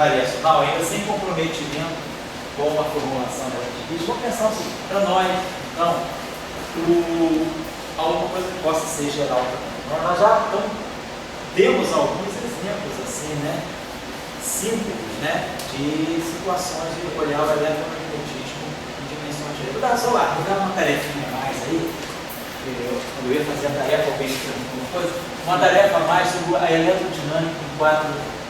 variacional, ainda sem comprometimento com a formulação relativista, vamos pensar o seguinte, para nós, então, alguma coisa que possa ser geral também. Nós já temos alguns exemplos assim, né, simples, né, de situações de olhar o eletromagnetismo em dimensões de vou dar só lá, vou dar uma tarefinha a mais aí, quando eu ia fazer a tarefa, alguém me perguntou alguma coisa, uma tarefa a mais sobre a eletrodinâmica em quadro.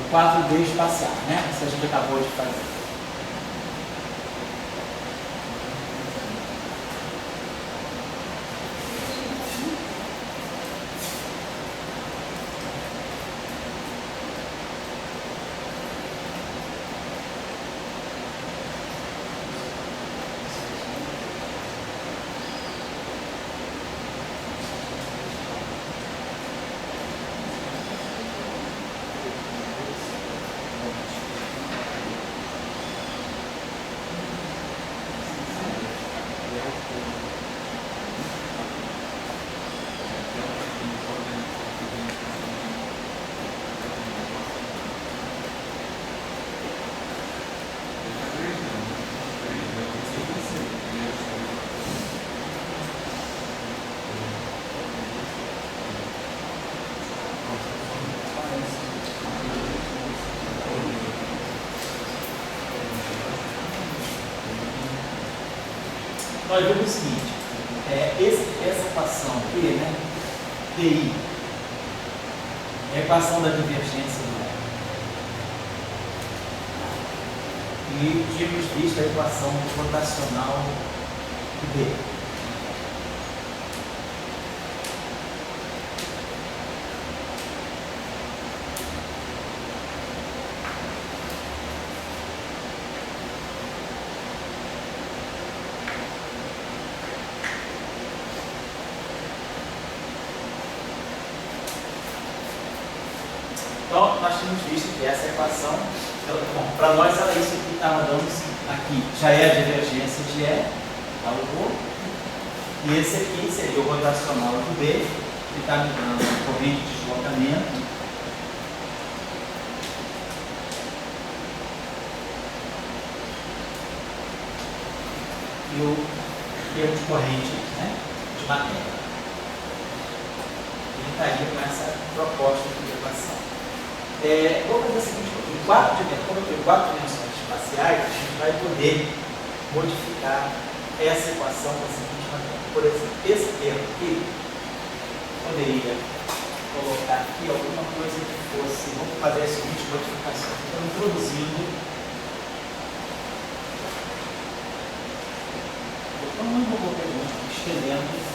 Quadro D espacial, né? Isso a gente acabou de fazer. Nós vemos o seguinte, essa equação aqui, né, DI, é a equação da divergência do R. E tínhamos visto a equação rotacional do D. Então, nós tínhamos visto que essa equação, para nós era isso que estava dando aqui, já é a divergência de E, tá, e esse aqui seria o rotacional do B, que está me dando a corrente de deslocamento. E o termo de corrente, né, de matéria. Ele estaria com essa proposta de equação. Vamos fazer o seguinte, como eu tenho 4 dimensões espaciais, a gente vai poder modificar essa equação da seguinte maneira. Por exemplo, esse termo aqui, poderia colocar aqui alguma coisa que fosse, vamos fazer a seguinte modificação. Então, introduzindo, não vou perguntar, estendendo.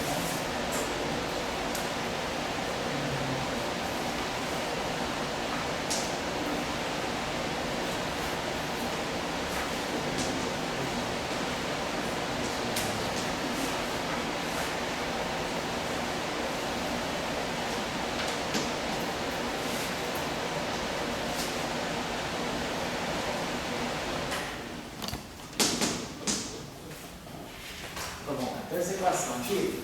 Essa equação aqui,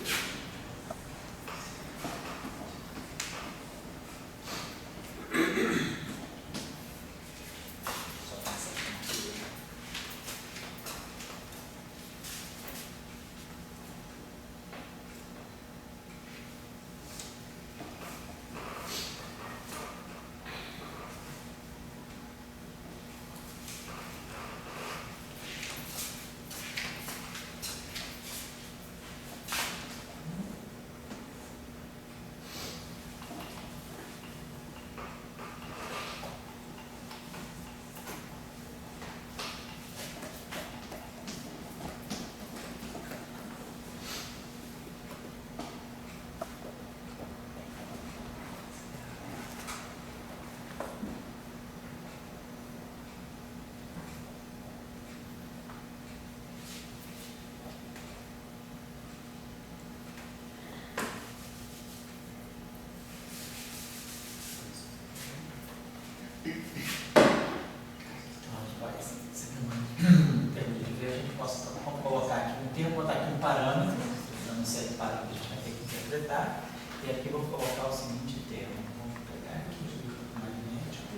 lado que a gente vai ter que interpretar. E aqui eu vou colocar o seguinte termo. Vamos pegar aqui o magnético.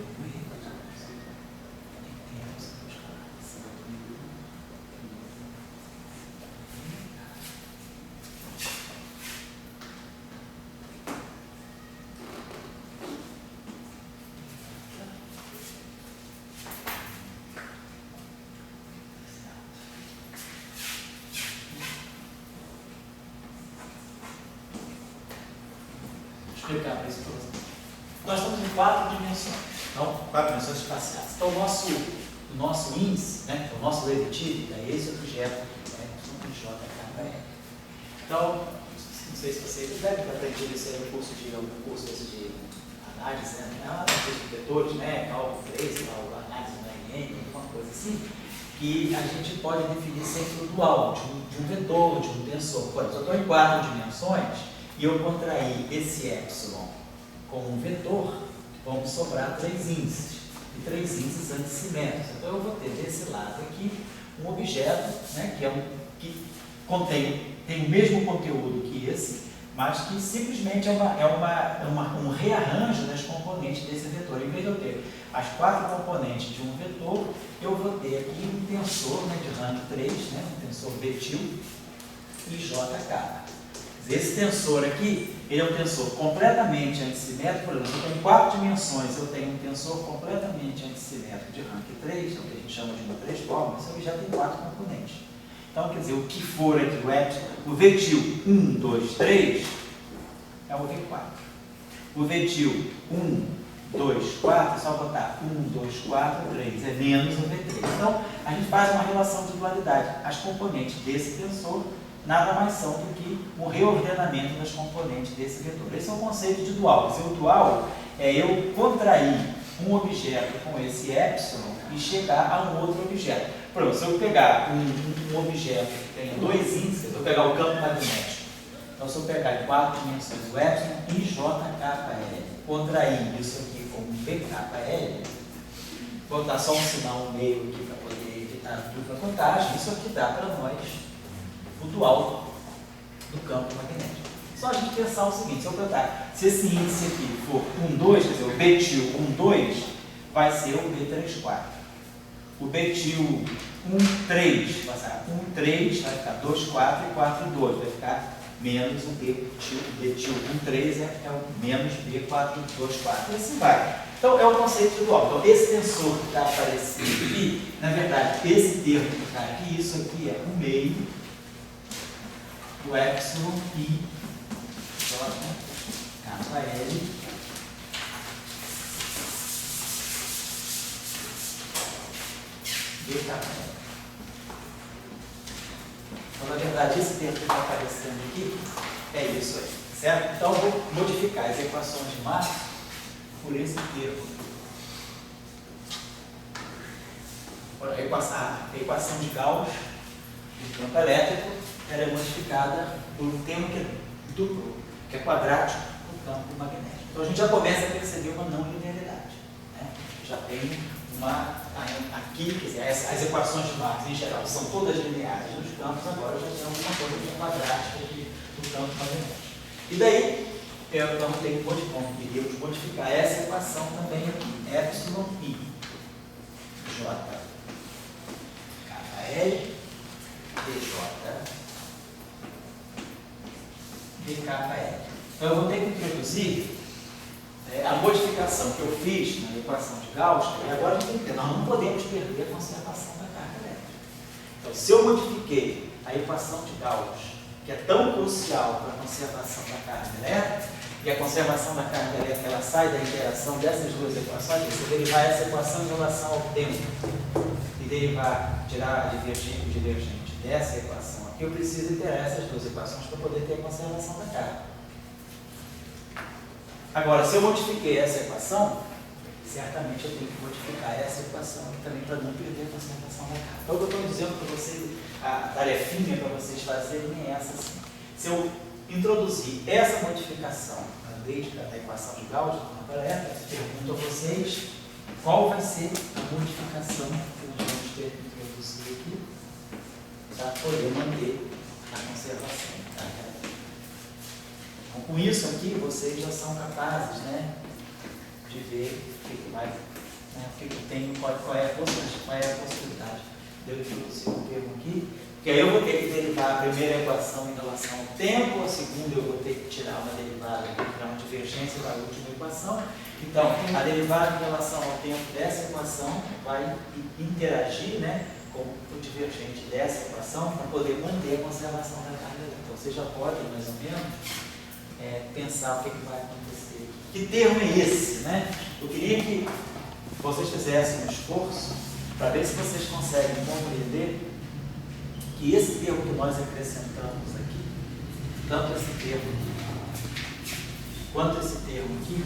Explicar para isso para vocês. Nós estamos em 4 dimensões. Então, 4 dimensões espaciais. Então, o nosso índice, né, o nosso derivativo, é esse objeto aqui, JKL. Então, não sei se vocês devem ter aprendido isso aí no curso de análise, né? Análise de vetores, né? Cálculo 3, análise da IN, alguma coisa assim, que a gente pode definir sempre o dual de um vetor, de um tensor. Por exemplo, eu estou em 4 dimensões. E eu contrair esse epsilon com um vetor, vão me sobrar 3 índices, e 3 índices antissimétricos. Então eu vou ter desse lado aqui um objeto, né, que tem o mesmo conteúdo que esse, mas que simplesmente é um rearranjo das componentes desse vetor. Em vez de eu ter as 4 componentes de um vetor, eu vou ter aqui um tensor, né, de rank 3, né, um tensor betil e JK. Esse tensor aqui, ele é um tensor completamente antissimétrico. Por exemplo, eu tenho 4 dimensões, eu tenho um tensor completamente antissimétrico de rank 3, é o que a gente chama de uma 3 forma, esse objeto tem 4 componentes. Então, quer dizer, o que for aqui, o vetil 1, 2, 3, é o V4. O vetil 1, 2, 4, é só botar 1, 2, 4, 3, é menos o V3. Então, a gente faz uma relação de dualidade. As componentes desse tensor nada mais são do que um reordenamento das componentes desse vetor. Esse é o conceito de dual. Quer dizer, o dual é eu contrair um objeto com esse epsilon e chegar a um outro objeto. Por exemplo, se eu pegar um objeto que tem 2 índices, eu vou pegar o campo magnético. Então, se eu pegar em 4 dimensões o epsilon e JKL, contrair isso aqui como BKL, vou botar só um sinal no meio aqui para poder evitar a dupla contagem, isso aqui dá para nós o dual do campo magnético. Só a gente pensar o seguinte, se eu botar, se esse índice aqui for 1, 2, quer dizer, o betil 1, 2, vai ser o B34. O betil 1, 3, vai ser 1, 3, vai ficar 2, 4 e 4, 2, vai ficar menos o betil 1, 3 é o menos B4, 2, 4, e assim vai. Então, é o conceito de dual. Então, esse tensor que está aparecendo aqui, na verdade, esse termo que está aqui, isso aqui é o meio do epsilon I JKL BKL. Então, na verdade, esse termo que está aparecendo aqui é isso aí, certo? Então, eu vou modificar as equações de massa por esse termo. A equação de Gauss do campo elétrico, ela é modificada por um termo que é duplo, que é quadrático, do campo magnético. Então a gente já começa a perceber uma não linearidade, né? Já tem aqui, quer dizer, as equações de Marx em geral são todas lineares nos campos, agora já tem alguma coisa que é quadrática do campo magnético. E daí, eu não tenho que modificar essa equação também aqui, epsilon I, J, KL, DJ, BKL. Então eu vou ter que introduzir a modificação que eu fiz na equação de Gauss, e agora a gente tem que ter, nós não podemos perder a conservação da carga elétrica. Então, se eu modifiquei a equação de Gauss, que é tão crucial para a conservação da carga elétrica, e a conservação da carga elétrica ela sai da interação dessas duas equações, você derivar essa equação em relação ao tempo e derivar, tirar o divergente dessa equação aqui, eu preciso interar essas duas equações para poder ter a conservação da carga. Agora, se eu modifiquei essa equação, certamente eu tenho que modificar essa equação aqui também para não perder a conservação da carga. Então, o que eu estou dizendo para vocês, a tarefinha para vocês fazerem é essa assim. Se eu introduzir essa modificação na lei da equação de Gauss, pergunto a vocês qual vai ser a modificação que nós vamos ter que introduzir aqui para poder manter a conservação da carga. Com isso aqui, vocês já são capazes, né, de ver o que vai, né, o que tem, qual é a possibilidade de eu introduzir um termo aqui, porque aí eu vou ter que derivar a primeira equação em relação ao tempo, a segunda eu vou ter que tirar uma derivada para uma divergência da última equação. Então, a derivada em relação ao tempo dessa equação vai interagir, né, com o divergente dessa equação para poder manter a conservação da carga. Então, vocês já podem, mais ou menos, pensar o que vai acontecer. Que termo é esse? Né? Eu queria que vocês fizessem um esforço para ver se vocês conseguem compreender que esse termo que nós acrescentamos aqui, tanto esse termo aqui, quanto esse termo aqui,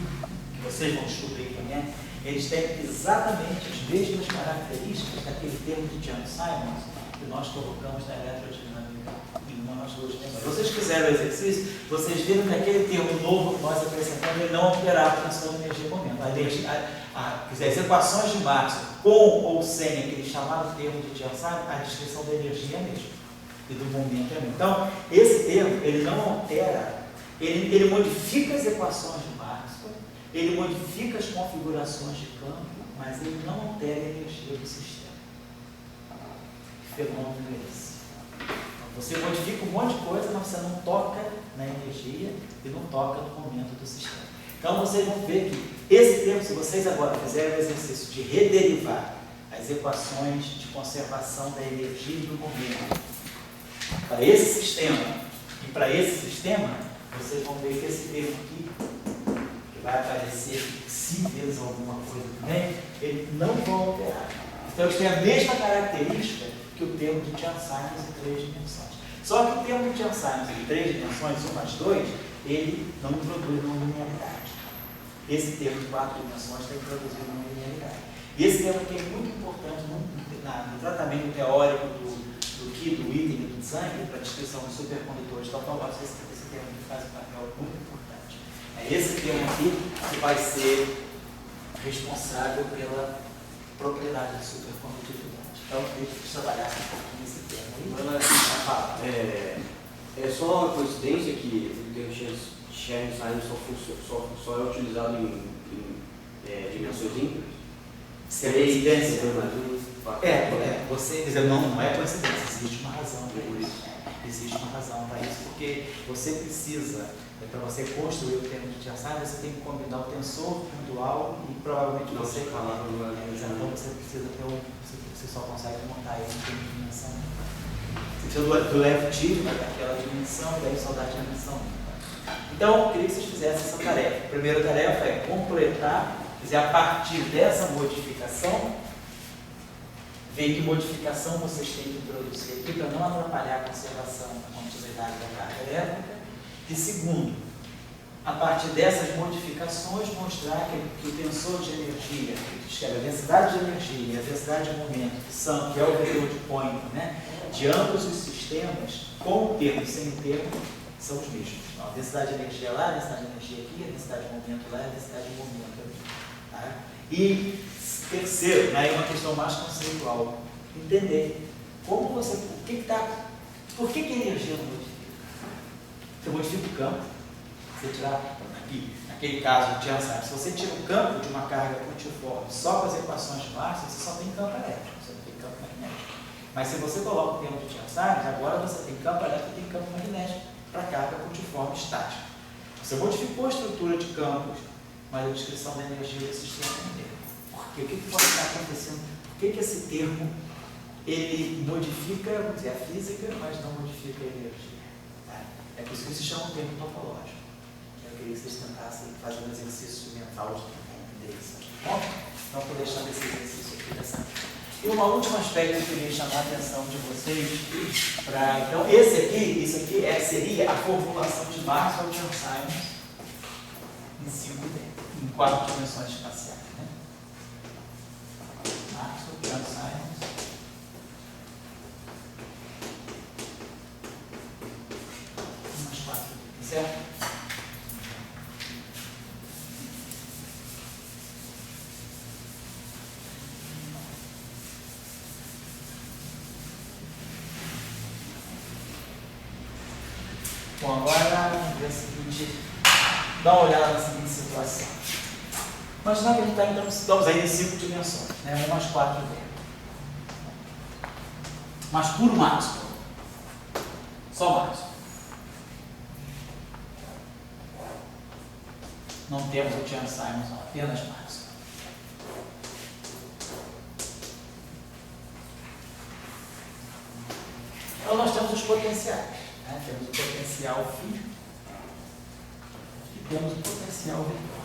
que vocês vão descobrir quem é, eles têm exatamente as mesmas características daquele termo de Chern-Simons que nós colocamos na eletrodinâmica em nós dois. Se vocês fizeram o exercício, vocês viram que aquele termo novo que nós acrescentamos, ele não alterava a tensão de energia por momento. As equações de Maxwell, com ou sem aquele chamado termo de Chern-Simons, a descrição da energia é a mesma, e do momento é a mesma. Então, esse termo, ele não altera, ele modifica as equações de Maxwell, ele modifica as configurações de campo, mas ele não altera a energia do sistema. Que fenômeno é esse? Você modifica um monte de coisa, mas você não toca na energia e não toca no momento do sistema. Então, vocês vão ver que esse termo, se vocês agora fizerem o exercício de rederivar as equações de conservação da energia e do momento para esse sistema e para esse sistema, vocês vão ver que esse termo aqui, que vai aparecer se vezes alguma coisa também, ele não vai alterar. Então, eles têm a mesma característica que o termo de Chern-Simons em 3 dimensões. Só que o termo de Chern-Simons em 3 dimensões, 1 mais 2, ele não introduz uma linearidade. Esse termo de 4 dimensões está introduzindo uma linearidade. E esse termo aqui é muito importante no tratamento teórico do Ki, do item e do Zhang, para a descrição dos supercondutores topológicos. Esse termo aqui faz um papel muito importante. É esse termo aqui que vai ser responsável pela propriedade de supercondutividade. Então, eu queria que vocês trabalhassem um pouquinho esse termo aí. É só uma coincidência que o termo Chern-Simons só é utilizado em dimensões ímpares? Se é coincidência? Você não é coincidência, existe uma razão para isso. Existe uma razão para isso, porque você precisa, para você construir o termo de Chern-Simons, você tem que combinar o tensor com o dual e provavelmente não você... então você precisa ter você só consegue montar isso em dimensão. Você precisa do left daquela dimensão, e daí só da dimensão. Então, eu queria que vocês fizessem essa tarefa. A primeira tarefa é completar, dizer, a partir dessa modificação, ver que modificação vocês têm que introduzir aqui para não atrapalhar a conservação da continuidade da carga elétrica. E segundo, a partir dessas modificações, mostrar que o tensor de energia, que é a densidade de energia e a densidade de momento, que é o vetor de point, né, de ambos os sistemas, com o termo e sem o termo, são os mesmos. Então, a densidade de energia lá, a densidade de energia aqui, a densidade de momento lá, a densidade de momento aqui. Tá? E terceiro, né, é uma questão mais conceitual, entender como você, por que a energia não modifica? Você modifica o campo. Você tirar aqui, naquele caso de Chern-Simons, se você tira o campo de uma carga multiforme só com as equações de Maxwell, você só tem campo elétrico, você não tem campo magnético. Mas se você coloca o termo de Chern-Simons, agora você tem campo elétrico e tem campo magnético para carga multiforme estática. Você modificou a estrutura de campos, mas a descrição da energia do sistema não tem. Porque o que pode estar acontecendo? Por que esse termo ele modifica, vamos dizer, a física, mas não modifica a energia? Tá? É por isso que se chama termo topológico. Eu queria que vocês tentassem fazer um exercício mental de entender isso aqui, tá bom? Então, vou deixar esse exercício aqui dessa. E um último aspecto que eu queria chamar a atenção de vocês para. Então, isso aqui seria a formulação de Maxwell Chern-Simons em 4 dimensões espaciais. Né? Maxwell Chern-Simons. Umas 4, certo? Bom, agora ver a seguinte, dá uma olhada na seguinte situação. Imaginar que a gente estamos aí em 5 dimensões, né? 1 mais 4 dentro. Mas puro máximo. Só máximo. Não temos o Chern-Simons, apenas máximo. Então nós temos os potenciais. Né? Temos o potencial φ e temos o potencial vetor.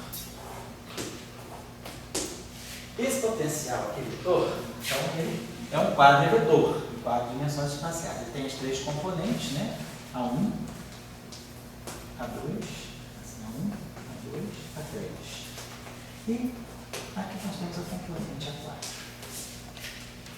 Esse potencial aqui, vetor, então ele é um quadro vetor, em 4 dimensões espaciais. Ele tem as 3 componentes, né? A1, A2, assim, A1, A2, A3. E aqui nós temos a componente A4.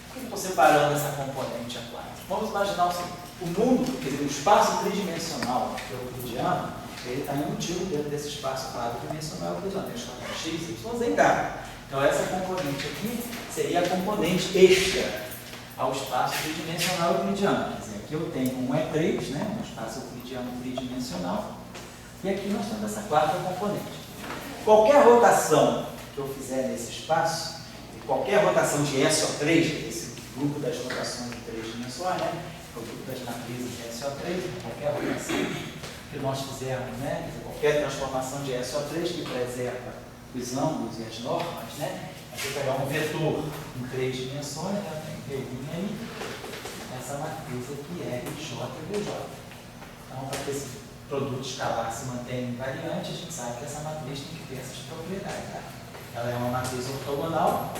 Por que eu estou separando essa componente A4? Vamos imaginar o seguinte, o mundo, quer dizer, o espaço tridimensional euclidiano, ele está embutido dentro desse espaço quadridimensional euclidiano. Tem os fatores x, y, z e h. Então essa componente aqui seria a componente extra ao espaço tridimensional euclidiano. Quer dizer, aqui eu tenho um E3, né, um espaço euclidiano tridimensional, e aqui nós temos essa 4ª componente. Qualquer rotação que eu fizer nesse espaço, qualquer rotação de SO3, esse grupo das rotações de 3 dimensões, né, o grupo das matrizes de SO3, qualquer rotação que nós fizermos, né, qualquer transformação de SO3 que preserva os ângulos e as normas, né? Aqui eu pegar um vetor em 3 dimensões, né? Tem que vir aí, essa matriz aqui é J e VJ. Então, para que esse produto escalar se mantenha invariante, a gente sabe que essa matriz tem que ter essas propriedades. Tá? Ela é uma matriz ortogonal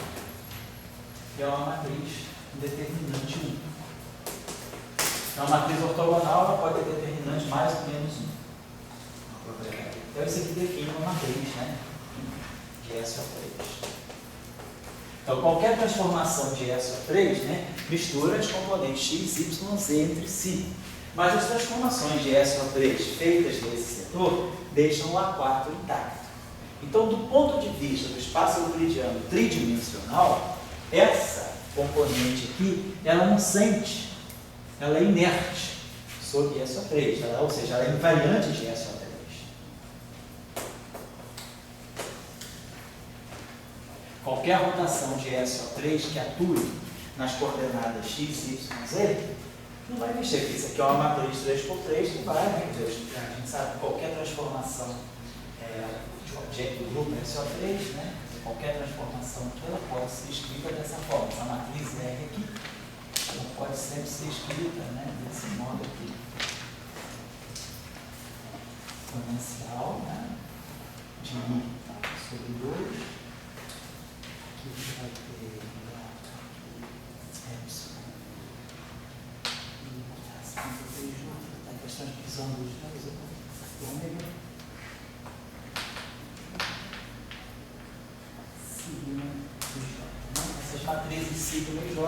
e é uma matriz determinante 1. Então, a matriz ortogonal ela pode ter determinante mais ou menos 1. Então, isso aqui define uma matriz, né? De SO3. Então, qualquer transformação de SO3, né, mistura as componentes x, y, z entre si. Mas as transformações de SO3 feitas nesse setor deixam o A4 intacto. Então, do ponto de vista do espaço euclidiano tridimensional, essa componente aqui, ela não sente, ela é inerte sobre SO3, ou seja, ela é invariante de SO3. Qualquer rotação de SO3 que atue nas coordenadas x, y, z, não vai mexer aqui. Isso aqui é uma matriz 3x3 que vai, né? A gente sabe que qualquer transformação de objeto do grupo SO3, né? Qualquer transformação que ela pode ser escrita dessa forma. Essa matriz R aqui, ela pode sempre ser escrita, né? Desse modo aqui. Exponencial, né? De 1 sobre 2. Aqui você vai ter epsilon e acima do 3 junto, a questão de divisão dos ômega, sigma e j. Essas matrizes sigma e j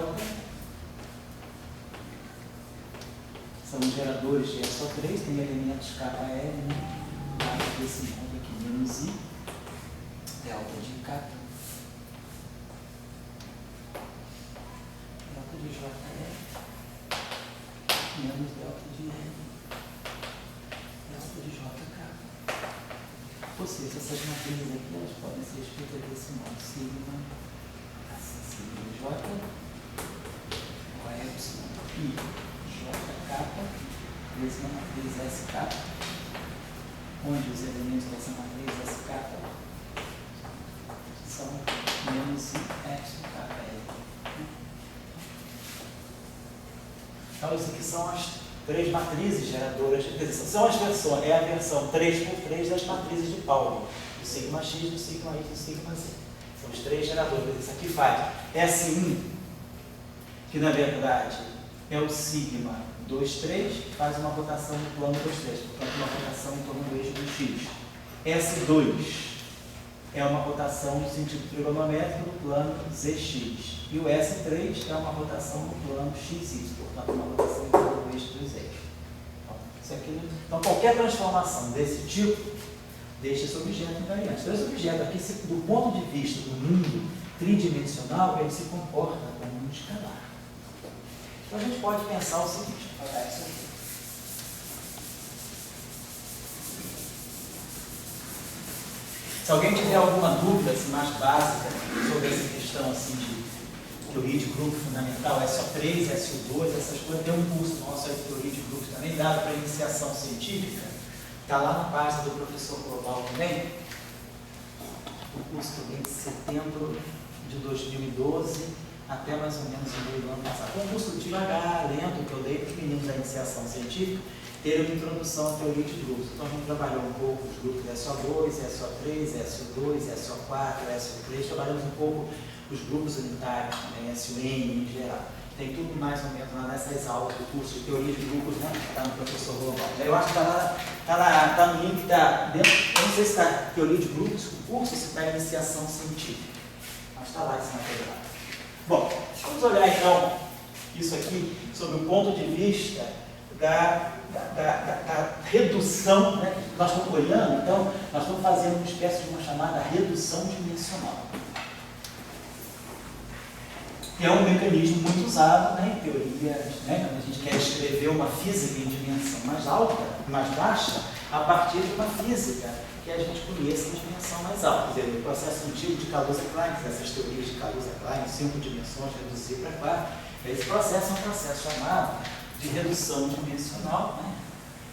são geradores de SO3, tem elementos KL, desse modo aqui, menos I, delta de K. De JF menos delta de N, delta de JK. Ou seja, essas matrizes aqui elas podem ser escritas desse modo: sigma, assim, sigma J, ou epsilon I, JK, essa é uma matriz SK, onde os elementos dessa matriz SK são menos I, epsilon, KL. Então, isso aqui são as 3 matrizes geradoras, quer dizer, são as versões, é a versão 3x3 das matrizes de Pauli, do sigma x, do sigma y, do sigma z. São os 3 geradores. Isso aqui faz S1, que na verdade é o sigma 2,3, que faz uma rotação no plano 2,3, portanto, uma rotação em torno do eixo do x. S2 é uma rotação no sentido trigonométrico no plano ZX. E o S3 é uma rotação no plano XY, portanto, uma rotação em torno do eixo dos eixos. Então, qualquer transformação desse tipo deixa esse objeto invariante. Então, esse objeto aqui, do ponto de vista do mundo tridimensional, ele se comporta como um escalar. Então, a gente pode pensar o seguinte, para dar isso aqui. Se alguém tiver alguma dúvida assim, mais básica sobre essa questão assim, de teoria de grupo fundamental, SO3, SO2, essas coisas, tem um curso nosso aí de teoria de grupos também, dado para iniciação científica, está lá na página do professor Global também, o curso também de setembro de 2012 até mais ou menos o meio do ano passado. Foi um curso devagar, lento, que eu dei para os meninos da iniciação científica, ter uma introdução à teoria de grupos. Então a gente trabalhou um pouco os grupos SO2, SO3, SO2, SO4, SO3, trabalhamos um pouco os grupos unitários também, SUN em geral. Tem tudo mais ou menos lá nessas aulas do curso de teoria de grupos, né? Está no professor Global. Eu acho que está no link da dentro, eu não sei se está teoria de grupos, o curso, se está iniciação científica. Mas está lá esse material. Bom, vamos olhar então isso aqui sob o ponto de vista da redução, né? Nós estamos olhando, então, nós estamos fazendo uma espécie de uma chamada redução dimensional. Que é um mecanismo muito usado, né, em teoria, né, quando a gente quer escrever uma física em dimensão mais alta, mais baixa, a partir de uma física que a gente conheça em dimensão mais alta. Quer dizer, o processo antigo de Kaluza-Klein, essas teorias de Kaluza-Klein, 5 dimensões, reduzir para 4, esse processo é um processo chamado de redução dimensional, né?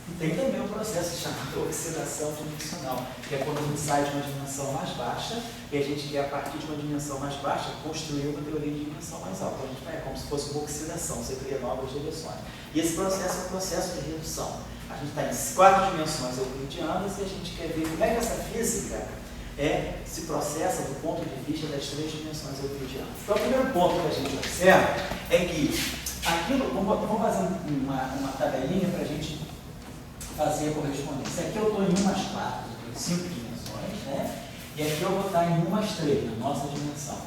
E tem também um processo chamado oxidação dimensional, que é quando a gente sai de uma dimensão mais baixa e a gente quer, a partir de uma dimensão mais baixa, construir uma teoria de dimensão mais alta. Então, a gente é como se fosse uma oxidação, você cria novas direções. E esse processo é um processo de redução. A gente está em 4 dimensões euclidianas e a gente quer ver como é que essa física se processa do ponto de vista das 3 dimensões euclidianas. Então, o primeiro ponto que a gente observa é que aquilo, vamos fazer uma tabelinha para a gente fazer a correspondência. Aqui eu estou em 1 mais 4, 5 dimensões, né? E aqui eu vou estar em 1 mais 3, na nossa dimensão.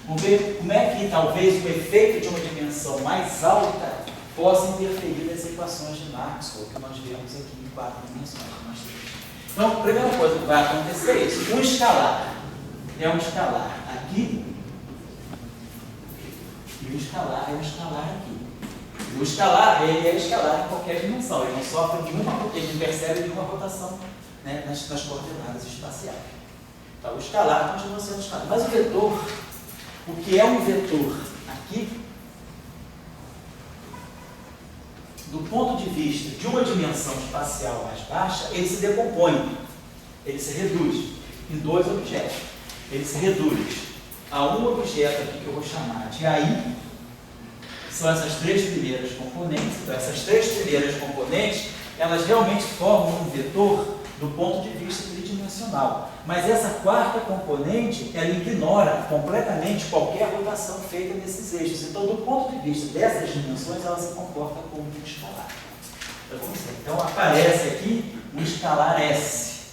Vamos ver como é que talvez o efeito de uma dimensão mais alta possa interferir nas equações de Maxwell, que nós vemos aqui em 4 dimensões, mais 3. Então, a primeira coisa que vai acontecer é isso. Um escalar é um escalar aqui, e o escalar é um escalar aqui. O escalar, ele é escalar em qualquer dimensão, ele não sofre nenhuma, ele não percebe nenhuma rotação, né, nas coordenadas espaciais. Então, o escalar continua sendo escalar. Mas o vetor, o que é um vetor aqui, do ponto de vista de uma dimensão espacial mais baixa, ele se decompõe, ele se reduz em 2 objetos. Ele se reduz a um objeto aqui que eu vou chamar de AI, são essas 3 primeiras componentes. Então, essas 3 primeiras componentes, elas realmente formam um vetor do ponto de vista tridimensional. Mas essa 4ª componente, ela ignora completamente qualquer rotação feita nesses eixos. Então, do ponto de vista dessas dimensões, ela se comporta como um escalar. Então, aparece aqui um escalar S.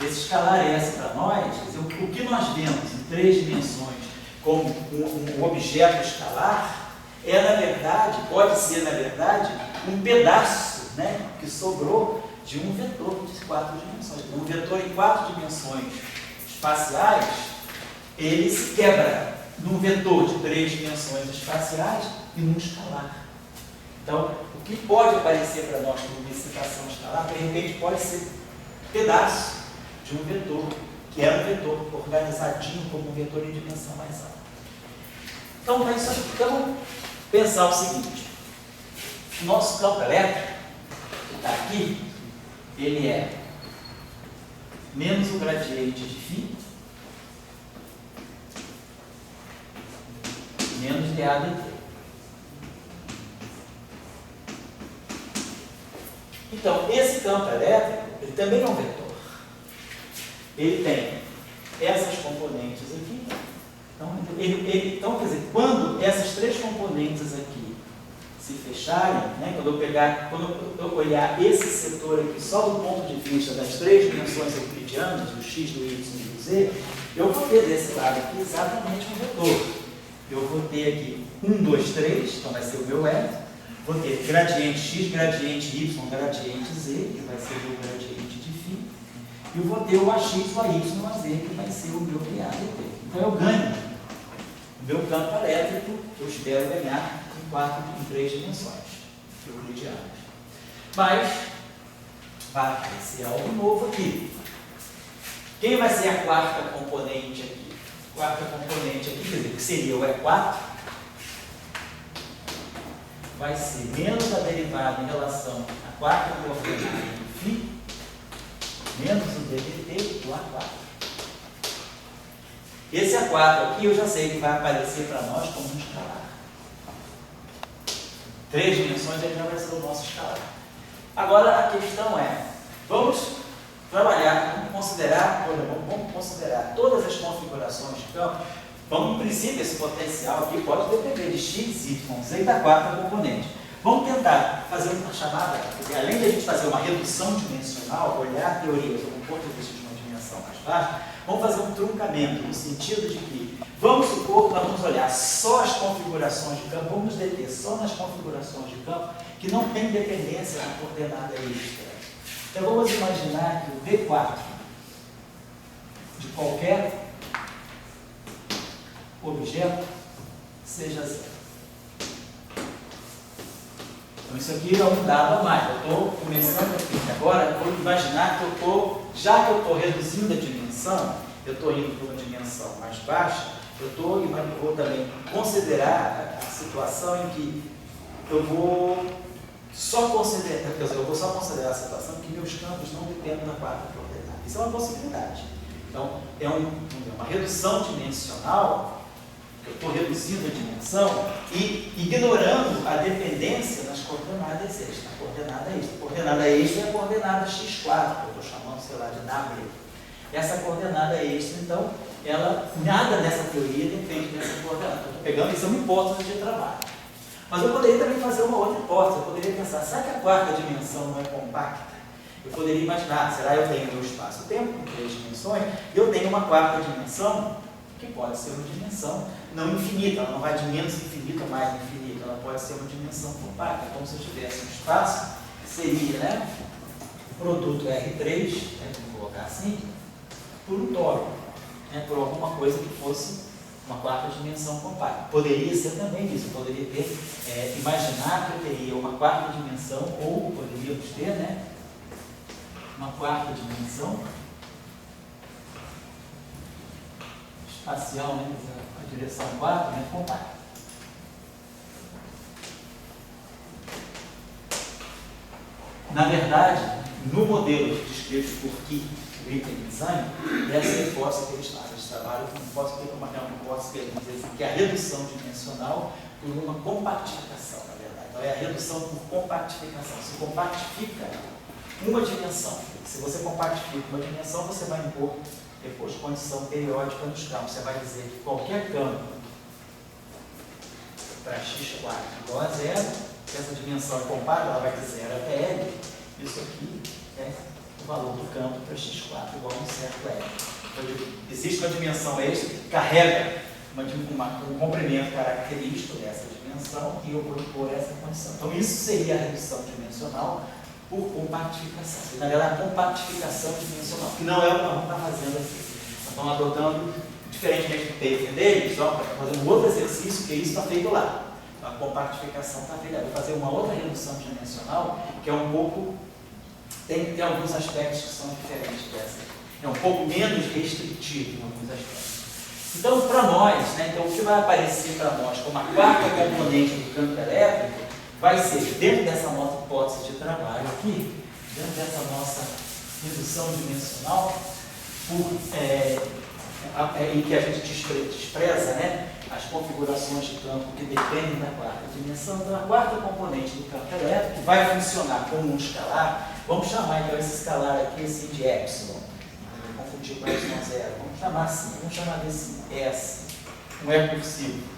Esse escalar S para nós, quer dizer, o que nós vemos em 3 dimensões como um objeto escalar, na verdade, pode ser, na verdade, um pedaço, né, que sobrou de um vetor de 4 dimensões. Um vetor em 4 dimensões espaciais, ele se quebra num vetor de 3 dimensões espaciais e num escalar. Então, o que pode aparecer para nós como uma excitação escalar, de repente pode ser pedaço de um vetor, que é um vetor organizadinho como um vetor em dimensão mais alta. Então, vamos pensar o seguinte: o nosso campo elétrico, que está aqui, ele é menos o gradiente de φ menos dA dt. Então, esse campo elétrico, ele também é um vetor. Ele tem essas componentes aqui. Então, quer dizer, quando essas 3 componentes aqui se fecharem, né, quando eu olhar esse setor aqui só do ponto de vista das 3 dimensões euclidianas, do x, do y e do z, eu vou ter desse lado aqui exatamente um vetor. Eu vou ter aqui 1, 2, 3, então vai ser o meu L. Vou ter gradiente x, gradiente y, gradiente z, que vai ser o meu gradiente de φ. E eu vou ter o AX, o AY, o AZ, que vai ser o meu dA dt. Então eu ganho o meu campo elétrico, eu espero ganhar em 3 dimensões euclidianas. Mas vai aparecer algo novo aqui. Quem vai ser a quarta componente aqui? Quarta componente aqui, quer dizer, que seria o E4, vai ser menos a derivada em relação à quarta coordenada do φ, menos o ddt do A4. Esse A4 aqui eu já sei que vai aparecer para nós como um escalar. 3 dimensões ele já vai ser o nosso escalar. Agora a questão é, vamos trabalhar, vamos considerar todas as configurações de campo. Vamos, em princípio, esse potencial aqui pode depender de x, y, z da quarta componente. Vamos tentar fazer uma chamada, porque além de a gente fazer uma redução dimensional, olhar a teoria sob um ponto de vista de uma dimensão mais baixa, vamos fazer um truncamento, no sentido de que, vamos supor que nós vamos olhar só as configurações de campo, vamos nos deter só nas configurações de campo que não tem dependência na coordenada extra. Então vamos imaginar que o D4 de qualquer objeto seja zero. Então isso aqui é um dado a mais. Eu estou começando aqui. Agora eu vou imaginar que eu estou, já que eu estou reduzindo a dimensão, eu estou indo para uma dimensão mais baixa, eu vou também considerar a situação em que eu vou só considerar a situação em que meus campos não dependem da quarta coordenada. Isso é uma possibilidade. Então, é uma redução dimensional. Eu estou reduzindo a dimensão e ignorando a dependência nas coordenadas extras. A coordenada extra é a coordenada x4, que eu estou chamando, sei lá, de W. Essa coordenada extra, então, nada nessa teoria depende dessa coordenada. Eu estou pegando, isso é uma hipótese de trabalho. Mas eu poderia também fazer uma outra hipótese. Eu poderia pensar, será que a quarta dimensão não é compacta? Eu poderia imaginar, será que eu tenho meu espaço-tempo com 3 dimensões, e eu tenho uma quarta dimensão que pode ser uma dimensão não infinita, ela não vai de menos infinito a mais infinito, ela pode ser uma dimensão compacta, como se eu tivesse um espaço, que seria, né, produto R3, vamos colocar assim, por um tório, né, por alguma coisa que fosse uma quarta dimensão compacta. Poderia ser também isso, poderia ter, imaginar que eu teria uma quarta dimensão, ou poderíamos ter, né, uma quarta dimensão espacial, né, a direção 4, né, compacta. Na verdade, no modelo descrito por Key Design, essa hipótese que eles trabalham com hipótese que é uma hipótese que eles dizem assim, que é a redução dimensional por uma compactificação, na verdade. Então é a redução por compactificação. Se compactifica uma dimensão, se você compactifica uma dimensão, você vai impor depois condição periódica nos campos. Você vai dizer que qualquer campo para x4 igual a zero, que essa dimensão é compacta, ela vai de 0 até L, isso aqui é o valor do campo para x4 igual a um certo L. Então, existe uma dimensão extra que carrega um comprimento característico dessa dimensão e eu vou impor essa condição. Então isso seria a redução dimensional por compactificação. E, na verdade, a compactificação dimensional, que não é o que nós estamos fazendo aqui. Nós estamos adotando, diferentemente do PFD deles, para fazer um outro exercício, que isso está feito lá. Então, a compactificação está feita lá. Vou fazer uma outra redução dimensional, que é um pouco, tem alguns aspectos que são diferentes dessa. É um pouco menos restritivo em alguns aspectos. Então, para nós, né, então, o que vai aparecer para nós como a quarta componente do campo elétrico vai ser, dentro dessa nossa hipótese de trabalho aqui, dentro dessa nossa redução dimensional, em que a gente despreza, né, as configurações de campo que dependem da quarta dimensão, então a quarta componente do campo elétrico vai funcionar como um escalar. Vamos chamar então esse escalar aqui assim, de epsilon. Não vou confundir com epsilon zero. Vamos chamar assim, vamos chamar desse S, um E cursivo.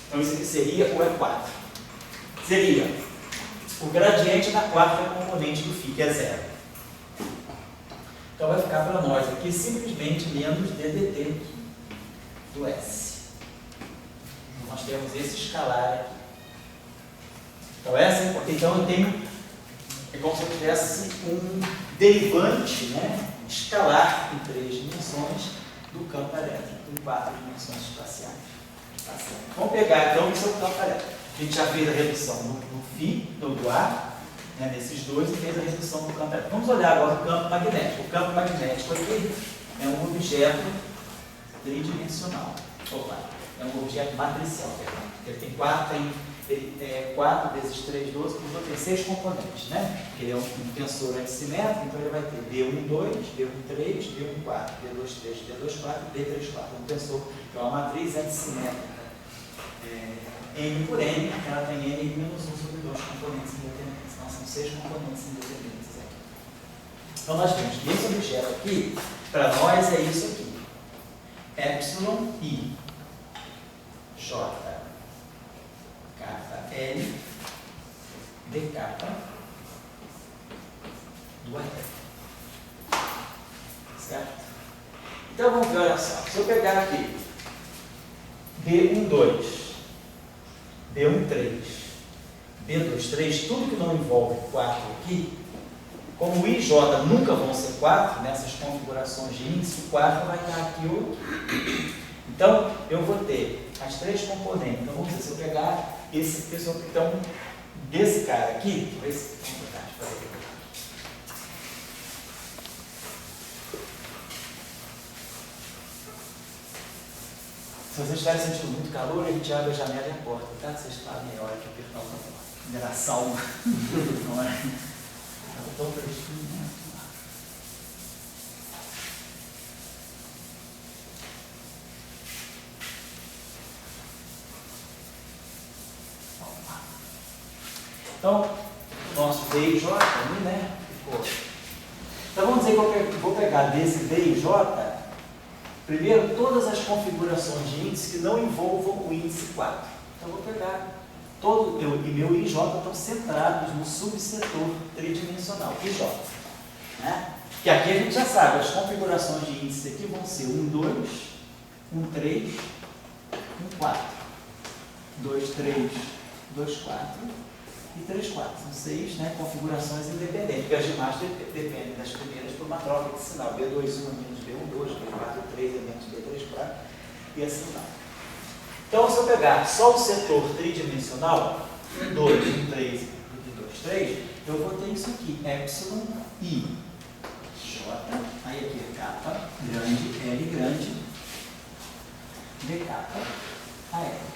Então isso aqui seria o E4. Seria o gradiente da quarta componente do φ, que é zero. Então vai ficar para nós aqui simplesmente menos ddt do S. Nós temos esse escalar aqui. Então eu tenho, é como se eu tivesse um derivante, né, escalar em 3 dimensões do campo elétrico, em 4 dimensões espaciais. Vamos pegar então o seu campo elétrico. A gente já fez a redução no φ, do A, né, nesses dois e fez a redução do campo elétrico. Vamos olhar agora o campo magnético. O campo magnético aqui é um objeto tridimensional. Opa, é um objeto matricial. Ele tem 4 vezes 3, 12, por outro tem 6 componentes, né? Ele é um tensor antissimétrico, então ele vai ter D1,2, D1,3, D1,4, D2,3, D2,4 e D3,4. Um tensor que é uma matriz antissimétrica. N por N, ela tem N menos 1 sobre 2 componentes independentes. Então são 6 componentes independentes aqui. Então nós temos que esse objeto aqui, para nós é isso aqui. Epsilon I J kappa L d kappa do AL. Certo? Então vamos ver, olha só. Se eu pegar aqui D1,2, D1,3, D2,3, tudo que não envolve 4 aqui, como o I e J nunca vão ser 4, nessas configurações de índice, o 4 vai estar aqui outro. Então, eu vou ter as 3 componentes. Então, vamos dizer, se eu pegar esse pessoal, então, desse cara aqui, esse, se vocês estiverem sentindo muito calor, a gente abre a janela e a porta, tá? Vocês sabem, é hora de apertar o botão. Ainda era salma. Não é? Estava tão fresquinho, né? Então, nosso D e J ali, né? Ficou. Então, vamos dizer que eu vou pegar desse D e J, primeiro, todas as configurações de índice que não envolvam o índice 4. Então, eu vou pegar todo, e meu I e J estão centrados no subsetor tridimensional, I e J. Né? Que aqui a gente já sabe, as configurações de índice aqui vão ser 1, 2, 1, 3, 1, 4. 2, 3, 2, 4 e 3, 4. São 6, né, configurações independentes, porque as demais dependem das primeiras por uma troca de sinal. B21 é menos B12, B43 é menos B34 e assim vai. Então, se eu pegar só o setor tridimensional, 1, 2, 1, 3 e 2, 3, eu vou ter isso aqui, epsilon I J, aí aqui é kappa grande, L grande, D kappa a L.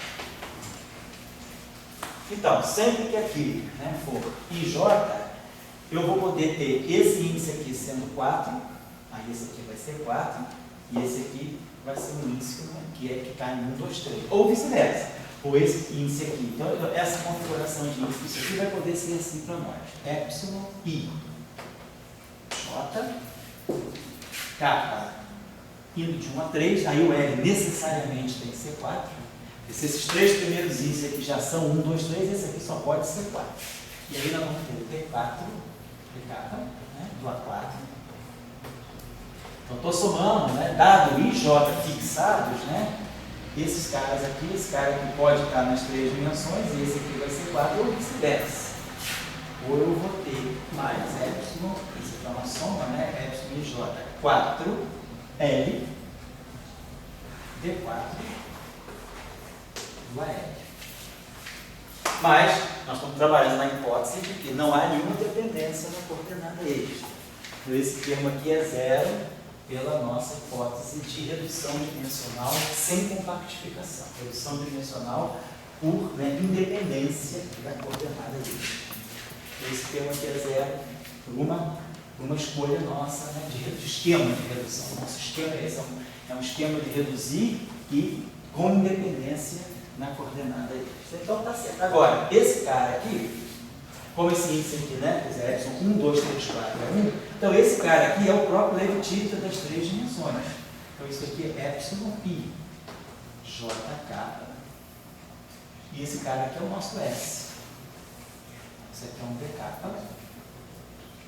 Então, sempre que aqui, né, for IJ, eu vou poder ter esse índice aqui sendo 4, aí esse aqui vai ser 4, e esse aqui vai ser um índice, né, que está em 1, 2, 3, ou vice-versa, ou esse índice aqui. Então, essa configuração de índice, isso aqui vai poder ser assim para nós. Epsilon I J, kappa indo de 1 a 3, aí o L necessariamente tem que ser 4. Se esses 3 primeiros índices aqui já são 1, 2, 3, esse aqui só pode ser 4. E aí nós vamos ter o T4, T4, né, do A4. Então, estou somando, né, dado I e J fixados, né, esses caras aqui, esse cara aqui pode estar nas 3 dimensões, e esse aqui vai ser 4, ou vice-versa. Ou eu vou ter mais epsilon, isso aqui é uma soma, né, epsilon I J, 4, L, D4, do AL. Mas nós estamos trabalhando na hipótese de que não há nenhuma dependência na coordenada extra. Então, esse termo aqui é 0 pela nossa hipótese de redução dimensional sem compactificação. Redução dimensional por, né, independência da coordenada extra. Esse termo aqui é 0 por uma escolha nossa, né, de esquema de redução. O nosso esquema é esse, é um esquema de reduzir e com independência na coordenada extra. Então tá certo. Agora, esse cara aqui, como esse índice aqui, né? Quer dizer, Epsilon 1, 2, 3, 4 é 1. Então esse cara aqui é o próprio Levi-Tivita das 3 dimensões. Então isso aqui é Epsilon I JK. E esse cara aqui é o nosso S. Esse aqui é um DK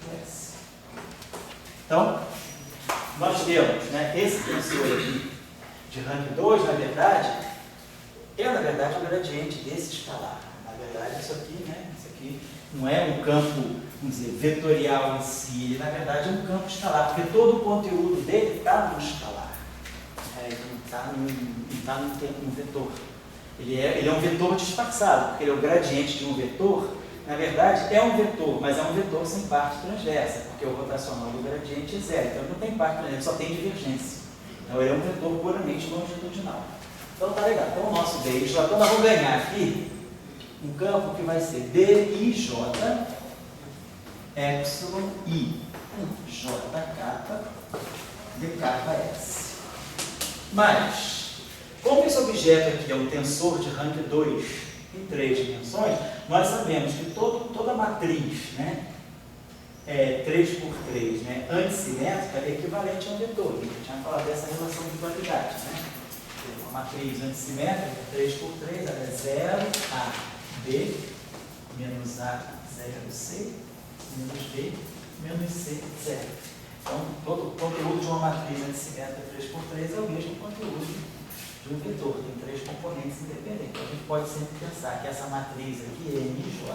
do S. Então, nós temos, né, esse tensor aqui de rank 2, na verdade, na verdade, o gradiente desse escalar. Na verdade, isso aqui, né? Isso aqui não é um campo, vamos dizer, vetorial em si, ele, na verdade, é um campo escalar, porque todo o conteúdo dele está no escalar. Ele não está num vetor. Ele é um vetor disfarçado, porque ele é o gradiente de um vetor, na verdade, é um vetor, mas é um vetor sem parte transversa, porque o rotacional do gradiente é zero, então não tem parte transversa, só tem divergência. Então ele é um vetor puramente longitudinal. Então tá legal. Então o nosso DIJ, então nós vamos ganhar aqui um campo que vai ser DIJ, epsilon I, JK, DKS. Mas, como esse objeto aqui é um tensor de rank 2 em 3 dimensões, nós sabemos que toda matriz, né, 3x3, né, antissimétrica é equivalente a um vetor. A gente tinha falado dessa relação de dualidade. Né? Uma matriz antissimétrica, 3x3, ela é 0, A, B, menos A, 0, C, menos B, menos C, 0. Então, todo o conteúdo de uma matriz antissimétrica 3x3 é o mesmo conteúdo de um vetor, tem 3 componentes independentes. Então, a gente pode sempre pensar que essa matriz aqui, MJ,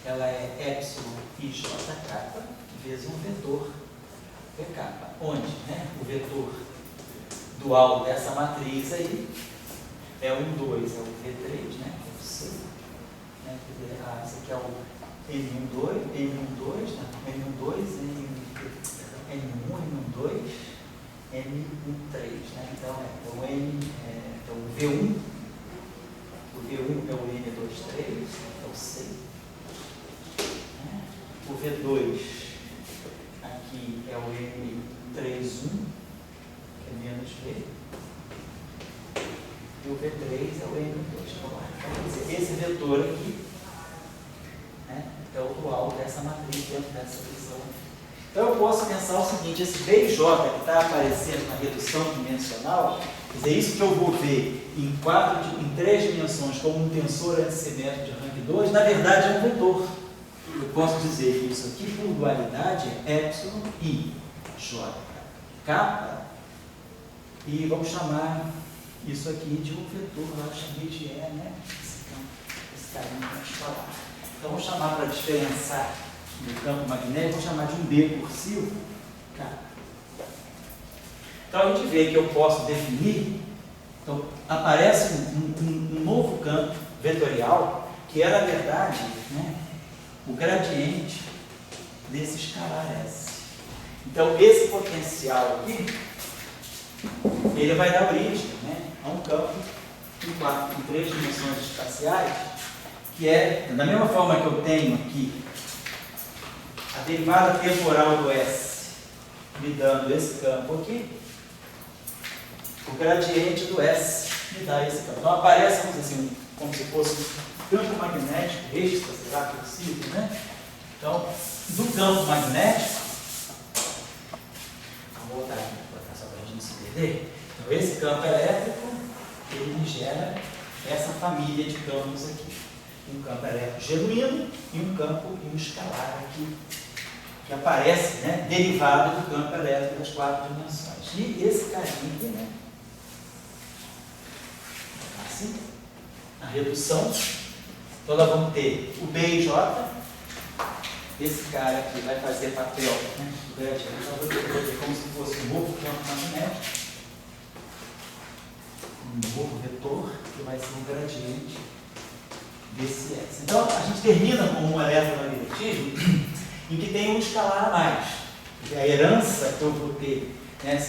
ela é epsilon IJK vezes um vetor VK, onde, né, o vetor dual dessa matriz aí é o 2, é o V3, né, é o C, né, esse aqui é o N12, N12, N1, N2, N13, né, então então o V1, é o N23, é o C. O V2 aqui é o M31, que é menos V, e o V3 é o M2. Então, quer dizer, esse vetor aqui, né, é o dual dessa matriz dentro dessa visão. Então eu posso pensar o seguinte, esse BJ que está aparecendo na redução dimensional, quer dizer, isso que eu vou ver em 3 dimensões como um tensor antissimétrico de rank 2, na verdade é um vetor. Eu posso dizer que isso aqui, por dualidade, é epsilon I, J, K, e vamos chamar isso aqui de um vetor, lá eu chamei de E, né? Esse carinha que vamos falar. Então, vamos chamar para diferenciar do campo magnético, vamos chamar de um B cursivo, K. Então, a gente vê que eu posso definir, então, aparece um novo campo vetorial, que é, na verdade, né, o gradiente desse escalar S. Então, esse potencial aqui, ele vai dar origem, né, a um campo em 3 dimensões espaciais, que é, da mesma forma que eu tenho aqui a derivada temporal do S, me dando esse campo aqui, o gradiente do S me dá esse campo. Então, aparece, vamos dizer assim, como se fosse um campo magnético extra, será possível, né? Então, do campo magnético, vou voltar aqui só para a gente se perder. Então, esse campo elétrico, ele me gera essa família de campos aqui. Um campo elétrico genuíno e um escalar aqui, que aparece, né, derivado do campo elétrico das 4 dimensões. E esse carinha aqui, né? Assim, a redução. Então, nós vamos ter o BJ, esse cara aqui vai fazer papel, né, do gradiente. Então, eu vou ter como se fosse um novo campo magnético, um novo vetor, que vai ser um gradiente desse S. Então, a gente termina com um eletromagnetismo em que tem um escalar a mais. A herança que eu vou ter, né,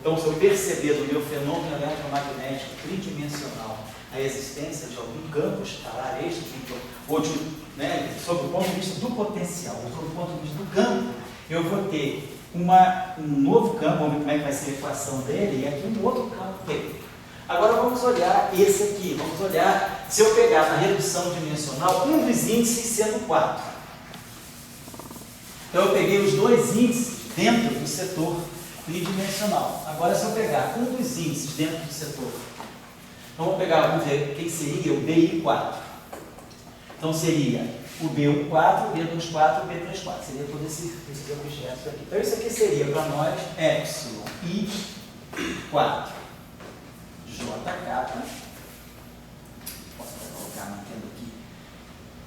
então, se eu perceber do meu fenômeno eletromagnético tridimensional a existência de algum campo escalar extra, ou de, né, sob o ponto de vista do potencial, ou sob o ponto de vista do campo, eu vou ter um novo campo, vamos ver como é que vai ser a equação dele, e aqui um outro campo dele. Agora vamos olhar esse aqui, vamos olhar, se eu pegar na redução dimensional, um dos índices sendo 4. Então eu peguei os 2 índices dentro do setor tridimensional. Agora se eu pegar um dos índices dentro do setor, então vamos pegar, vamos ver o que seria o BI4. Então seria o B14, o B24 e o B34. Seria todo esses objetos aqui. Então isso aqui seria para nós epsilon I4 JK. Posso colocar mantendo aqui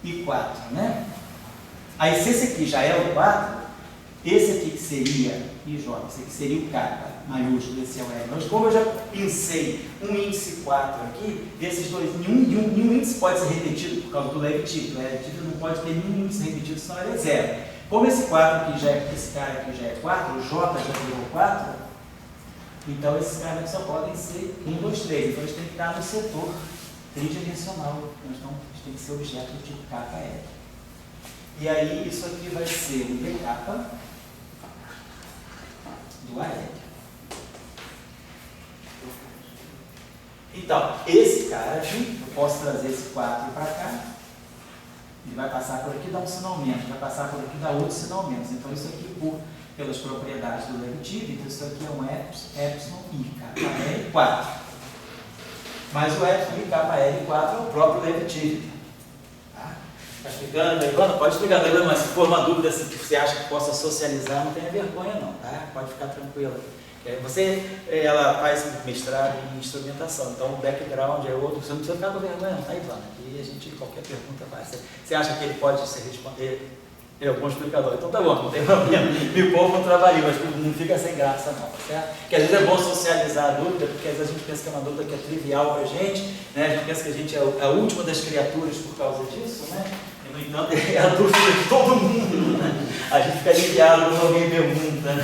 I4, né? Aí se esse aqui já é o 4, esse aqui que seria IJ, esse aqui que seria o K maiúsculo, esse é o L. Mas como eu já pensei um índice 4 aqui, desses dois, nenhum índice pode ser repetido por causa do leve-título. O leve-título não pode ter nenhum índice repetido, senão ele é 0. Como esse 4 aqui já é, esse cara aqui já é 4, o J já virou 4, então esses caras aqui só podem ser 1, 2, 3. Então eles têm que estar no setor tridimensional. Então eles têm que ser objetos do tipo KL. E aí isso aqui vai ser o DK do AL. Então, esse cara aqui, eu posso trazer esse 4 para cá, ele vai passar por aqui, dá um sinal menos, vai passar por aqui, dá outro sinal menos. Então isso aqui, pelas propriedades do levitivo, então isso aqui é um epsilon I, KL 4. Mas o epsilon I, KL 4 é o próprio levitivo. Está explicando, Ivana? Pode explicar, Ivana, mas se for uma dúvida se você acha que possa socializar, não tenha vergonha não, tá? Pode ficar tranquila. Ela faz mestrado em instrumentação, então o background é outro, você não precisa ficar com vergonha não, tá, Ivana? Aqui a gente, qualquer pergunta vai. Você acha que ele pode se responder? Ele é um bom explicador, então tá bom, não tem problema. Me poupa um trabalho, mas não fica sem graça não, tá certo? Porque às vezes é bom socializar a dúvida, porque às vezes a gente pensa que é uma dúvida que é trivial pra gente, né? A gente pensa que a gente é a última das criaturas por causa disso, né? E no entanto é a dúvida de todo mundo, né? A gente fica aliviado quando alguém pergunta, né?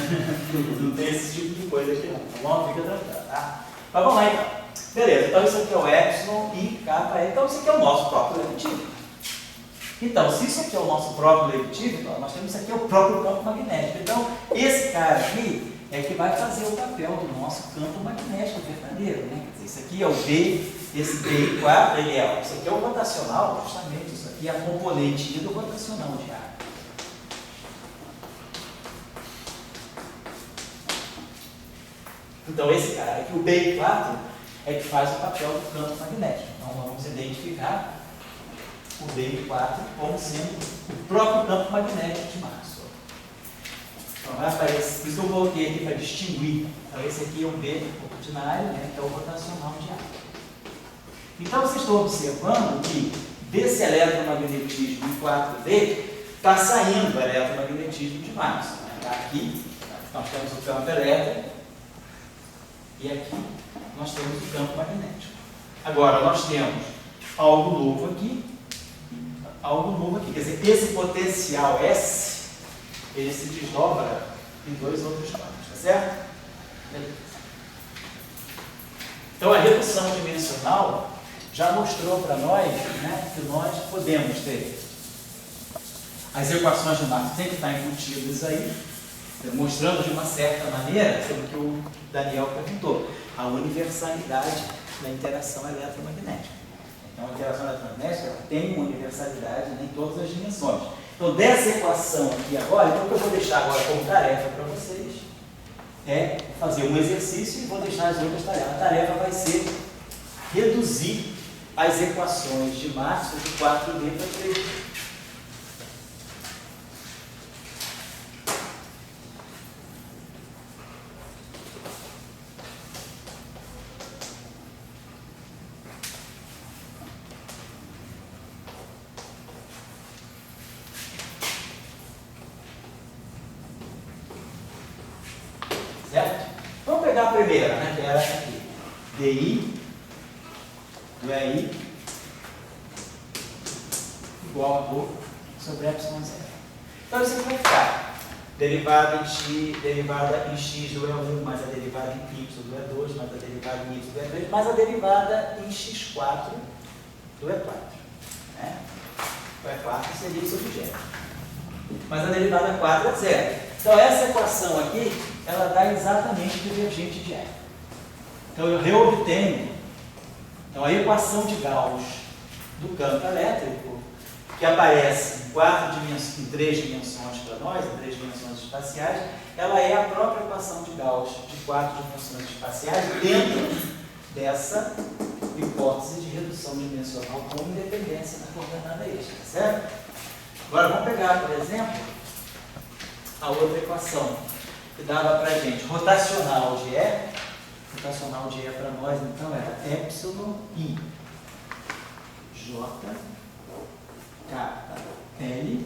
Não tem esse tipo de coisa aqui não, tá bom? Fica tranquilo, tá? Mas vamos lá então. Beleza, então isso aqui é o epsilon e KL, então isso aqui é o nosso próprio levitivo. Então, se isso aqui é o nosso próprio levitivo, então nós temos isso aqui é o próprio campo magnético. Então, esse cara aqui é que vai fazer o papel do nosso campo magnético verdadeiro, né? Quer dizer, isso aqui é o B, esse BI4, ele é, isso aqui é o rotacional, justamente, isso aqui é a componente do rotacional de ar. Então, esse cara aqui, o BI4, é que faz o papel do campo magnético. Então, nós vamos identificar o BI4 como sendo o próprio campo magnético de Maxwell. Então, vai aparecer, por isso que eu coloquei aqui para distinguir. Então, esse aqui é o B ordinário, né, que é o rotacional de ar. Então, vocês estão observando que desse eletromagnetismo em 4D está saindo o eletromagnetismo de Maxwell. Está aqui, nós temos o campo elétrico e aqui nós temos o campo magnético. Agora, nós temos algo novo aqui, quer dizer, esse potencial S, ele se desdobra em dois outros campos, tá certo? Então a redução dimensional já mostrou para nós, né, que nós podemos ter as equações de Maxwell têm que estar embutidas aí, mostrando de uma certa maneira, sobre o que o Daniel perguntou, a universalidade da interação eletromagnética. Então, a interação eletromagnética tem uma universalidade, né, em todas as dimensões. Então, dessa equação aqui agora, então, o que eu vou deixar agora como tarefa para vocês é fazer um exercício e vou deixar as outras tarefas. A tarefa vai ser reduzir as equações de Maxwell de 4D para 3D. Certo? Vamos pegar a primeira, né, que era essa aqui. DI do EI igual a dor sobre epsilon zero. Então isso aqui vai ficar derivada em x do E1 mais a derivada em y do E2 mais a derivada em y do E3 mais a derivada em x4 do E4. Né? O E4 seria esse objeto. Mas a derivada 4 é zero. Então essa equação aqui, ela dá exatamente o divergente de R. Então eu reobtenho a equação de Gauss do campo elétrico, que aparece em 3 dimensões para nós, em 3 dimensões espaciais, ela é a própria equação de Gauss de 4 dimensões espaciais dentro dessa hipótese de redução dimensional com independência da coordenada extra, certo? Agora vamos pegar, por exemplo, a outra equação que dava para a gente rotacional de E. Rotacional de E para nós, então, era epsilon I J K L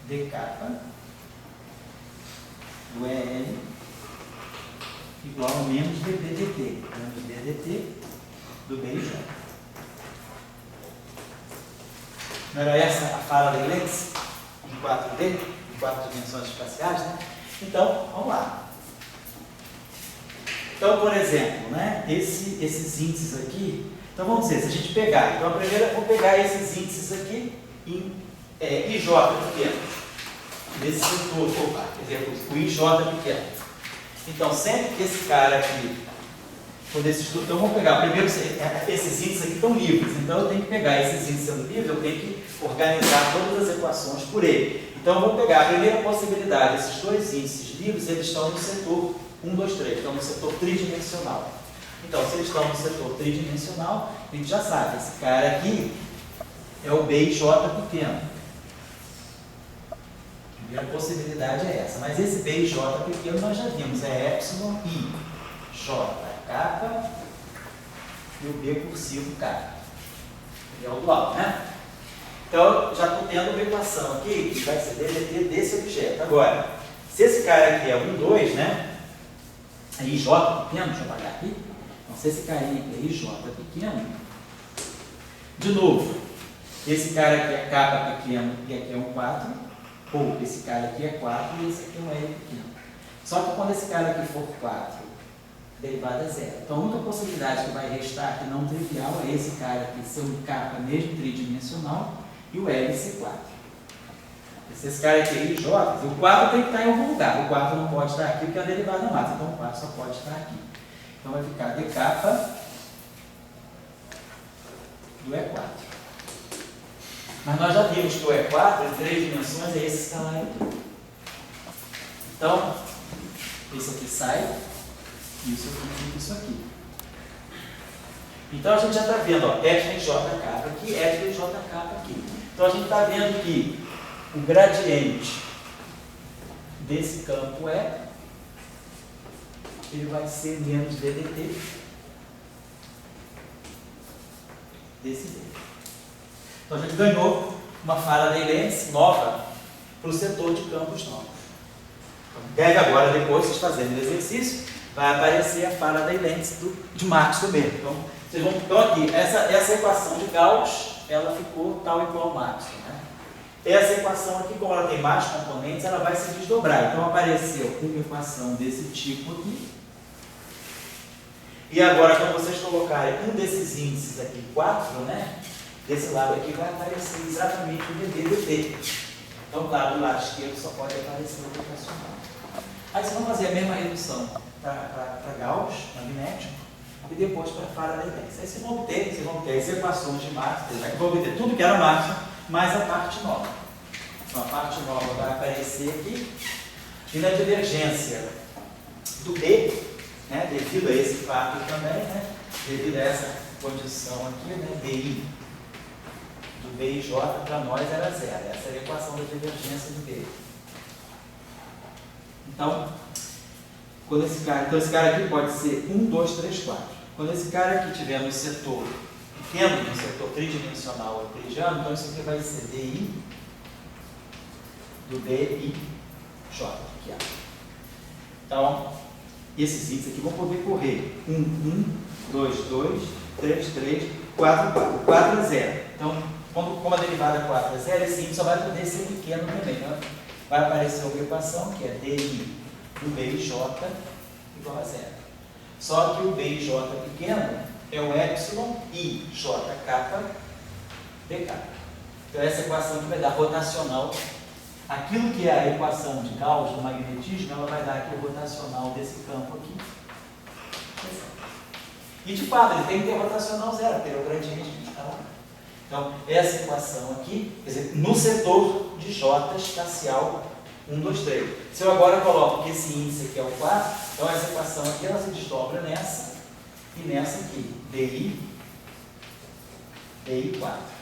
d kappa do EL igual a menos dB dt, menos ddt do B e J. Não era essa a fala da Lenz em 4D, em 4 dimensões espaciais, né? Então, vamos lá. Então, por exemplo, né, esses índices aqui, então vamos dizer, se a gente pegar, então a primeira, vou pegar esses índices aqui em IJ pequeno, nesse setor, quer dizer, o IJ pequeno. Então, sempre que esse cara aqui, quando esse estudo, então vamos pegar, primeiro, esses índices aqui estão livres, então eu tenho que pegar esses índices sendo livres, eu tenho que organizar todas as equações por ele. Então, vamos pegar a primeira possibilidade, esses dois índices livres, eles estão no setor 1, 2, 3, estão no setor tridimensional. Então, se eles estão no setor tridimensional, a gente já sabe, esse cara aqui é o BJ pequeno. A primeira possibilidade é essa, mas esse BJ pequeno nós já vimos, é epsilon I, J, kappa e o B cursivo K. É o dual, né? Então, já estou tendo uma equação aqui que vai ser ddt desse objeto. Agora, se esse cara aqui é 1, 2, né? É IJ pequeno, deixa eu apagar aqui. Então, se esse carinha aqui é IJ pequeno, de novo, esse cara aqui é kappa pequeno e aqui é um 4, ou esse cara aqui é 4 e esse aqui é um L pequeno. Só que quando esse cara aqui for 4, a derivada é zero. Então, a única possibilidade que vai restar, que não trivial, é esse cara aqui ser um kappa mesmo tridimensional e o L ser 4. Se esse cara aqui é IJ, o 4 tem que estar em algum lugar. O 4 não pode estar aqui porque a derivada é massa, então o 4 só pode estar aqui. Então vai ficar d kappa do E4. Mas nós já vimos que o E4 em 3 dimensões é esse escalar aqui. Então, esse aqui sai, isso aqui fica isso aqui. Então a gente já está vendo, ó, epsilon JK aqui, epsilon JK aqui. Então a gente está vendo que o gradiente desse campo ele vai ser menos ddt desse D. Então a gente ganhou uma Faraday-Lenz nova para o setor de campos novos. Então, deve agora, depois, vocês fazendo o exercício, vai aparecer a Faraday-Lenz de Maxwell mesmo. Então, vocês vão, então aqui, essa equação de Gauss, ela ficou tal e qual Maxwell, né? Essa equação aqui, como ela tem mais componentes, ela vai se desdobrar. Então apareceu uma equação desse tipo aqui. E agora, quando vocês colocarem um desses índices aqui, 4, né? Desse lado aqui vai aparecer exatamente o dB/dt. Então, claro, do lado esquerdo só pode aparecer o rotacional. Aí vocês vão fazer a mesma redução para Gauss, magnético, e depois para Faraday-Lenz. Aí vocês vão ter as equações de Maxwell, né? Vão obter tudo que era Maxwell, mais a parte nova. Então, a parte nova vai aparecer aqui. E na divergência do B, né, devido a esse fato também, né, devido a essa condição aqui, né, BI do B e J, para nós era zero. Essa é a equação da divergência do B. Então, esse cara aqui pode ser 1, 2, 3, 4. Quando esse cara aqui estiver no setor pequeno, no setor tridimensional euclidiano, então isso aqui vai ser DI do B e J. Aqui, ó. Então, esses índices aqui vão poder correr 1, 1, 2, 2, 3, 3, 4, 4. 4 é 0. Então, como a derivada 4 é 0, esse índice só vai poder ser pequeno também. Então, vai aparecer uma equação que é DI do B e J igual a 0. Só que o B e J pequeno é o epsilon I J kappa dk. Então, essa equação que vai dar rotacional. Aquilo que é a equação de Gauss do magnetismo, ela vai dar aqui o rotacional desse campo aqui. E de fato, ele tem que ter rotacional zero, porque ele é o gradiente de escalar. Então, essa equação aqui, quer dizer, no setor de J espacial 1, 2, 3. Se eu agora coloco que esse índice aqui é o 4, então essa equação aqui ela se desdobra nessa e nessa aqui. DI 4.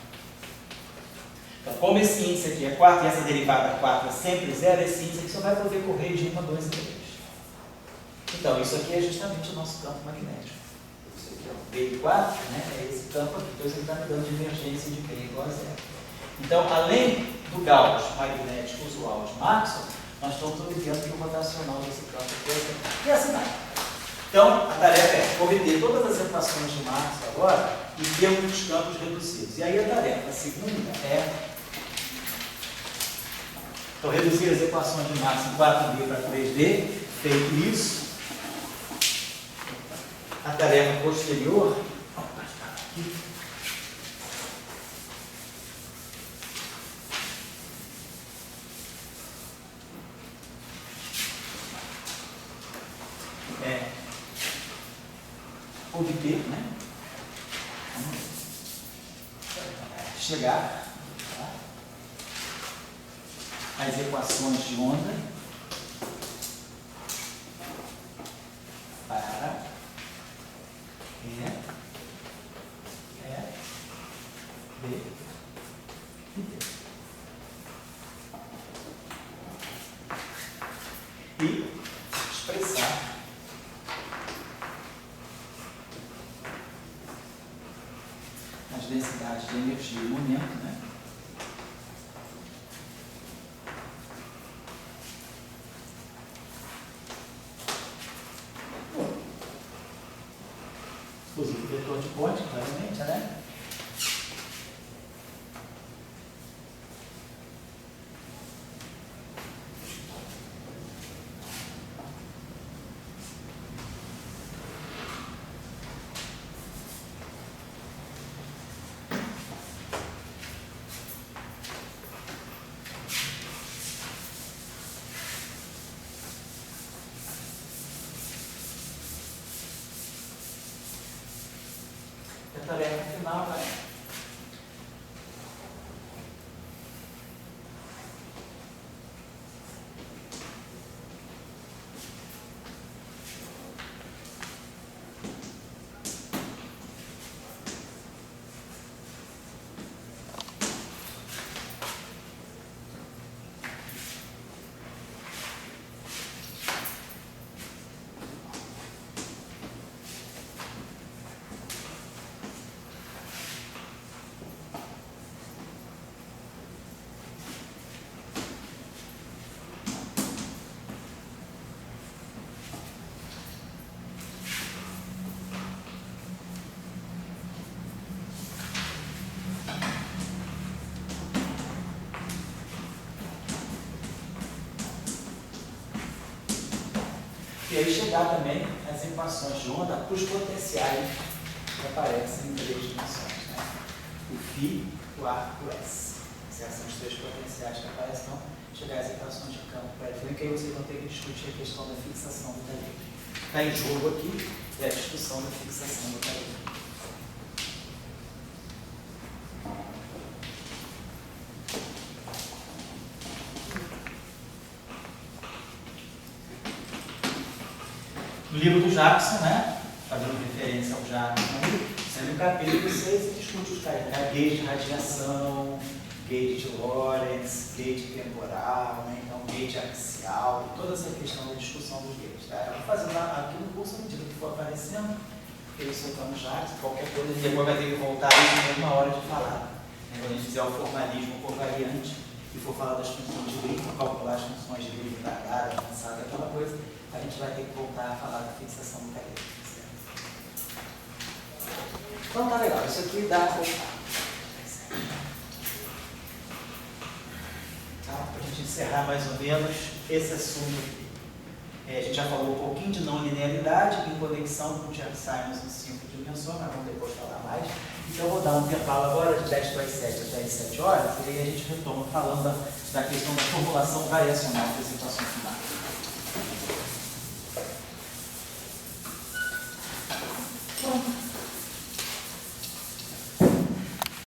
Então, como esse índice aqui é 4 e essa derivada 4 é sempre 0, esse índice aqui só vai poder correr de 1 a 2 e 3. Então, isso aqui é justamente o nosso campo magnético. Isso aqui é o BI4, né? É esse campo aqui. Então, isso aqui está me dando divergência de B igual a 0. Então, além do Gauss magnético usual de Maxwell, nós estamos obtendo que o rotacional desse campo aqui é assim vai. Então, a tarefa é obter todas as equações de Maxwell agora e termos os campos reduzidos. E aí a tarefa segunda é então, reduzir as equações de Maxwell de 4D para 3D. Feito isso, a tarefa posterior é obter, né? Chegar às equações de onda para B, e D. E expressar as densidades de energia e momento, né? Inclusive o vetor de ponte, claramente, né? A tarefa final vai e aí chegar também às equações de onda para os potenciais que aparecem em 3 dimensões, né? O φ, o A e o S. Esses são os 3 potenciais que aparecem, então chegar às equações de campo periférico, que aí vocês vão ter que discutir a questão da fixação do tarefa. Está em jogo aqui é a discussão da fixação do tarefa. No livro do Jackson, né? Fazendo referência ao Jackson, sendo no capítulo 6, ele discute os gauge de radiação, gauge de Lorentz, gauge temporal, né? Então gauge axial, toda essa questão da discussão dos gauges. Tá? Eu vou fazendo aqui no curso à medida que for aparecendo, porque isso está no Jackson, qualquer coisa, depois vai ter que voltar isso em 1 hora de falar. Né? Quando a gente fizer o formalismo covariante e for falar das funções de grifo, calcular as funções de grifo da avançada, aquela coisa, a gente vai ter que voltar a falar da fixação do tarefa. Então tá legal, isso aqui dá para a gente encerrar mais ou menos esse assunto aqui. A gente já falou um pouquinho de não linearidade em conexão com o Chern-Simons em 5 dimensões, mas vamos depois falar mais. Então eu vou dar um intervalo agora de 10 para as 7 até as 7 horas, e aí a gente retoma falando da questão da formulação variacional das equações finais.